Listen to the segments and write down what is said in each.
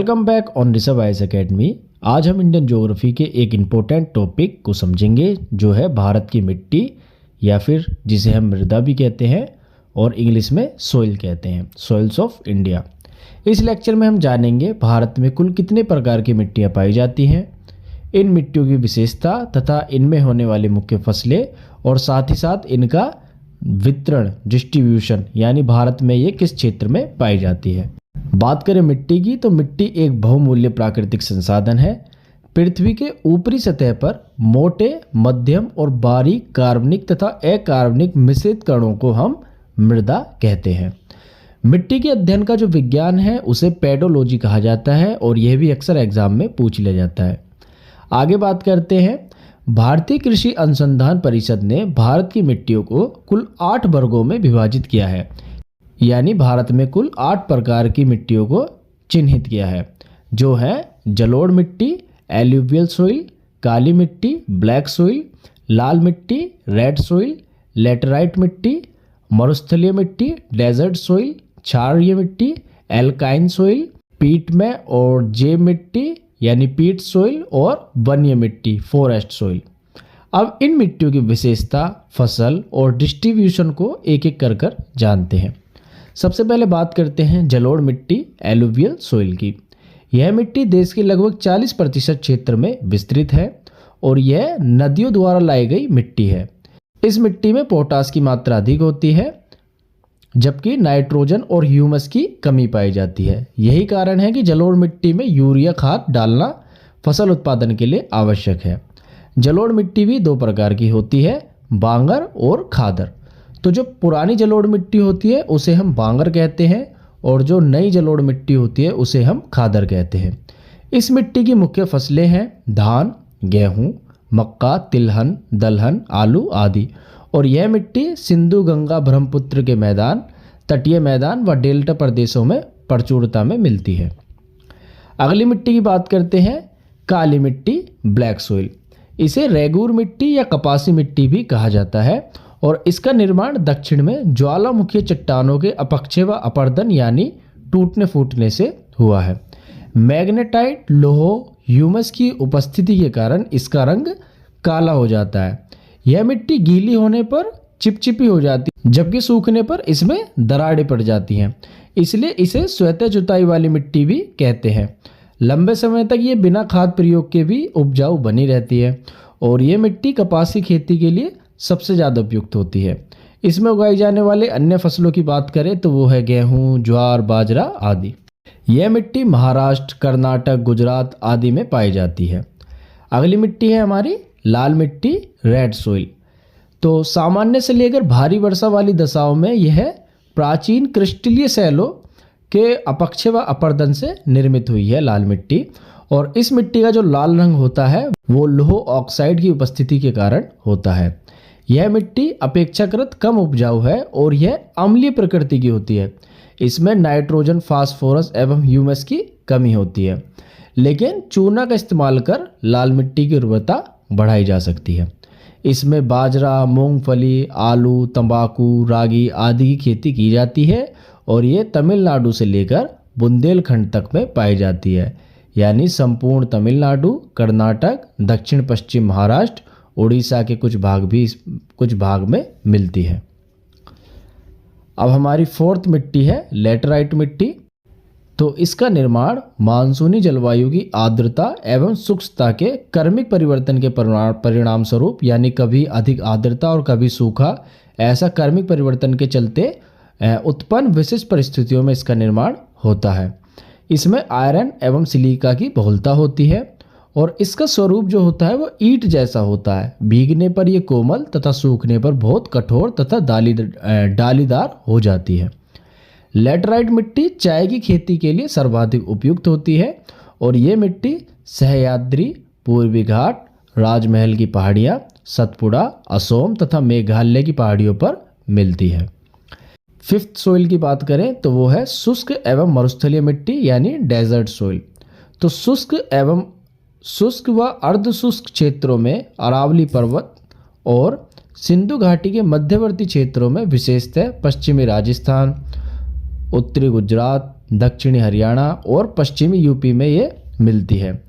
Welcome back on Rishabh IAS academy. आज हम Indian geography के एक इम्पोर्टेंट टॉपिक को समझेंगे जो है भारत की मिट्टी या फिर जिसे हम मृदा भी कहते हैं और इंग्लिश में सॉइल कहते हैं, सॉइल्स ऑफ इंडिया। इस लेक्चर में हम जानेंगे भारत में कुल कितने प्रकार की मिट्टियाँ पाई जाती हैं, इन मिट्टियों की विशेषता तथा इनमें होने वाली मुख्य फसलें और साथ ही साथ इनका वितरण डिस्ट्रीब्यूशन, यानी भारत में ये किस क्षेत्र में पाई जाती है। बात करें मिट्टी की तो मिट्टी एक बहुमूल्य प्राकृतिक संसाधन है। पृथ्वी के ऊपरी सतह पर मोटे, मध्यम और बारीक कार्बनिक तथा अकार्बनिक मिश्रित कणों को हम मृदा कहते हैं। मिट्टी के अध्ययन का जो विज्ञान है उसे पेडोलॉजी कहा जाता है और यह भी अक्सर एग्जाम में पूछ लिया जाता है। आगे बात करते हैं। भारतीय कृषि अनुसंधान परिषद ने भारत की मिट्टियों को कुल 8 वर्गों में विभाजित किया है, यानी भारत में कुल 8 प्रकार की मिट्टियों को चिन्हित किया है, जो है जलोढ़ मिट्टी, एल्यूवियल सॉइल, काली मिट्टी, ब्लैक सॉइल, लाल मिट्टी, रेड सॉइल, लेटराइट मिट्टी, मरुस्थलीय मिट्टी, डेजर्ट सॉइल, क्षारीय मिट्टी, एल्काइन सॉइल, पीट में और जे मिट्टी यानी पीट सॉइल और वन्य मिट्टी फॉरेस्ट सॉइल। अब इन मिट्टियों की विशेषता, फसल और डिस्ट्रीब्यूशन को एक एक कर जानते हैं। सबसे पहले बात करते हैं जलोढ़ मिट्टी एलुवियल सॉइल की। यह मिट्टी देश के लगभग 40% क्षेत्र में विस्तृत है और यह नदियों द्वारा लाई गई मिट्टी है। इस मिट्टी में पोटास की मात्रा अधिक होती है, जबकि नाइट्रोजन और ह्यूमस की कमी पाई जाती है। यही कारण है कि जलोढ़ मिट्टी में यूरिया खाद डालना फसल उत्पादन के लिए आवश्यक है। जलोढ़ मिट्टी भी 2 प्रकार की होती है, बांगर और खादर। तो जो पुरानी जलोढ़ मिट्टी होती है उसे हम बांगर कहते हैं और जो नई जलोढ़ मिट्टी होती है उसे हम खादर कहते हैं। इस मिट्टी की मुख्य फसलें हैं धान, गेहूँ, मक्का, तिलहन, दलहन, आलू आदि। और यह मिट्टी सिंधु, गंगा, ब्रह्मपुत्र के मैदान, तटीय मैदान व डेल्टा प्रदेशों में प्रचुरता में मिलती है। अगली मिट्टी की बात करते हैं, काली मिट्टी ब्लैक सॉइल। इसे रेगूर मिट्टी या कपासी मिट्टी भी कहा जाता है और इसका निर्माण दक्षिण में ज्वालामुखी चट्टानों के अपक्षय व अपर्दन यानी टूटने फूटने से हुआ है। मैग्नेटाइट, लोह, ह्यूमस की उपस्थिति के कारण इसका रंग काला हो जाता है। यह मिट्टी गीली होने पर चिपचिपी हो जाती है, जबकि सूखने पर इसमें दरारें पड़ जाती हैं, इसलिए इसे स्वतः जुताई वाली मिट्टी भी कहते हैं। लंबे समय तक ये बिना खाद प्रयोग के भी उपजाऊ बनी रहती है और ये मिट्टी कपासी खेती के लिए सबसे ज़्यादा उपयुक्त होती है। इसमें उगाई जाने वाले अन्य फसलों की बात करें तो वो है गेहूँ, ज्वार, बाजरा आदि। यह मिट्टी महाराष्ट्र, कर्नाटक, गुजरात आदि में पाई जाती है। अगली मिट्टी है हमारी लाल मिट्टी रेड सॉइल। तो सामान्य से लेकर भारी वर्षा वाली दशाओं में यह प्राचीन क्रिस्टलीय शैलों के अपक्षय व अपर्दन से निर्मित हुई है लाल मिट्टी। और इस मिट्टी का जो लाल रंग होता है वो लौह ऑक्साइड की उपस्थिति के कारण होता है। यह मिट्टी अपेक्षाकृत कम उपजाऊ है और यह अम्लीय प्रकृति की होती है। इसमें नाइट्रोजन, फास्फोरस एवं ह्यूमस की कमी होती है, लेकिन चूना का इस्तेमाल कर लाल मिट्टी की उर्वरता बढ़ाई जा सकती है। इसमें बाजरा, मूंगफली, आलू, तंबाकू, रागी आदि की खेती की जाती है और ये तमिलनाडु से लेकर बुंदेलखंड तक में पाई जाती है, यानी संपूर्ण तमिलनाडु, कर्नाटक, दक्षिण पश्चिम महाराष्ट्र, उड़ीसा के कुछ भाग में मिलती है। अब हमारी 4th मिट्टी है लेटराइट मिट्टी। तो इसका निर्माण मानसूनी जलवायु की आर्द्रता एवं शुष्कता के क्रमिक परिवर्तन के परिणाम स्वरूप, यानी कभी अधिक आर्द्रता और कभी सूखा, ऐसा क्रमिक परिवर्तन के चलते उत्पन्न विशिष्ट परिस्थितियों में इसका निर्माण होता है। इसमें आयरन एवं सिलिका की बहुलता होती है और इसका स्वरूप जो होता है वो ईंट जैसा होता है। भीगने पर ये कोमल तथा सूखने पर बहुत कठोर तथा डालीदार हो जाती है। लेटराइट मिट्टी चाय की खेती के लिए सर्वाधिक उपयुक्त होती है और ये मिट्टी सह्याद्री, पूर्वी घाट, राजमहल की पहाड़ियाँ, सतपुड़ा, असोम तथा मेघालय की पहाड़ियों पर मिलती है। 5th सॉइल की बात करें तो वो है शुष्क एवं मरुस्थलीय मिट्टी यानी डेजर्ट सॉइल। तो शुष्क व अर्धशुष्क क्षेत्रों में अरावली पर्वत और सिंधु घाटी के मध्यवर्ती क्षेत्रों में विशेषतः पश्चिमी राजस्थान, उत्तरी गुजरात, दक्षिणी हरियाणा और पश्चिमी यूपी में ये मिलती है।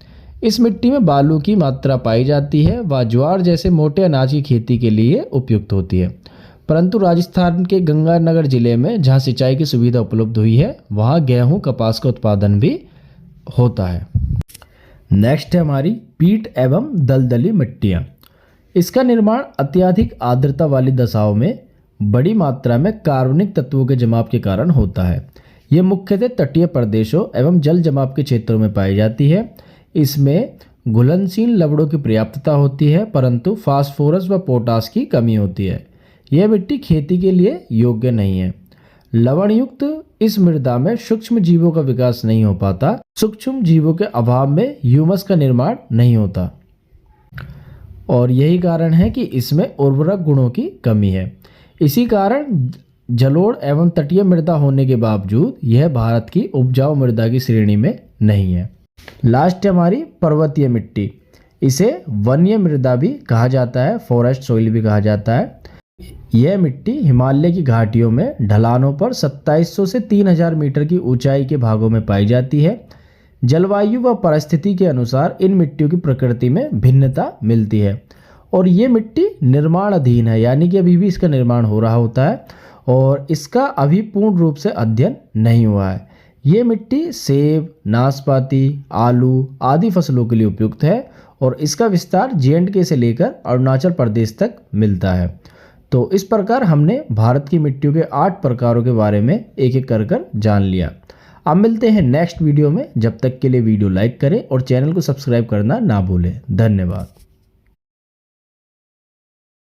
इस मिट्टी में बालू की मात्रा पाई जाती है व ज्वार जैसे मोटे अनाज की खेती के लिए उपयुक्त होती है। परंतु राजस्थान के गंगानगर जिले में जहाँ सिंचाई की सुविधा उपलब्ध हुई है वहाँ गेहूँ कपास का उत्पादन भी होता है। नेक्स्ट है हमारी पीट एवं दलदली मिट्टियाँ। इसका निर्माण अत्यधिक आर्द्रता वाली दशाओं में बड़ी मात्रा में कार्बनिक तत्वों के जमाव के कारण होता है। ये मुख्यतः तटीय प्रदेशों एवं जल जमाव के क्षेत्रों में पाई जाती है। इसमें घुलनशील लवणों की पर्याप्तता होती है परंतु फास्फोरस व पोटास की कमी होती है। यह मिट्टी खेती के लिए योग्य नहीं है। लवण युक्त इस मृदा में सूक्ष्म जीवों का विकास नहीं हो पाता। सूक्ष्म जीवों के अभाव में ह्यूमस का निर्माण नहीं होता और यही कारण है कि इसमें उर्वरक गुणों की कमी है। इसी कारण जलोढ़ एवं तटीय मृदा होने के बावजूद यह भारत की उपजाऊ मृदा की श्रेणी में नहीं है। लास्ट है हमारी पर्वतीय मिट्टी। इसे वन्य मृदा भी कहा जाता है, फॉरेस्ट सॉइल भी कहा जाता है। यह मिट्टी हिमालय की घाटियों में ढलानों पर 2700 से 3000 मीटर की ऊंचाई के भागों में पाई जाती है। जलवायु व परिस्थिति के अनुसार इन मिट्टियों की प्रकृति में भिन्नता मिलती है और ये मिट्टी निर्माणाधीन है, यानी कि अभी भी इसका निर्माण हो रहा होता है और इसका अभी पूर्ण रूप से अध्ययन नहीं हुआ है। ये मिट्टी सेब, नाशपाती, आलू आदि फसलों के लिए उपयुक्त है और इसका विस्तार J&K से लेकर अरुणाचल प्रदेश तक मिलता है। तो इस प्रकार हमने भारत की मिट्टियों के 8 प्रकारों के बारे में एक एक कर जान लिया। अब मिलते हैं नेक्स्ट वीडियो में। जब तक के लिए वीडियो लाइक करें और चैनल को सब्सक्राइब करना ना भूलें। धन्यवाद।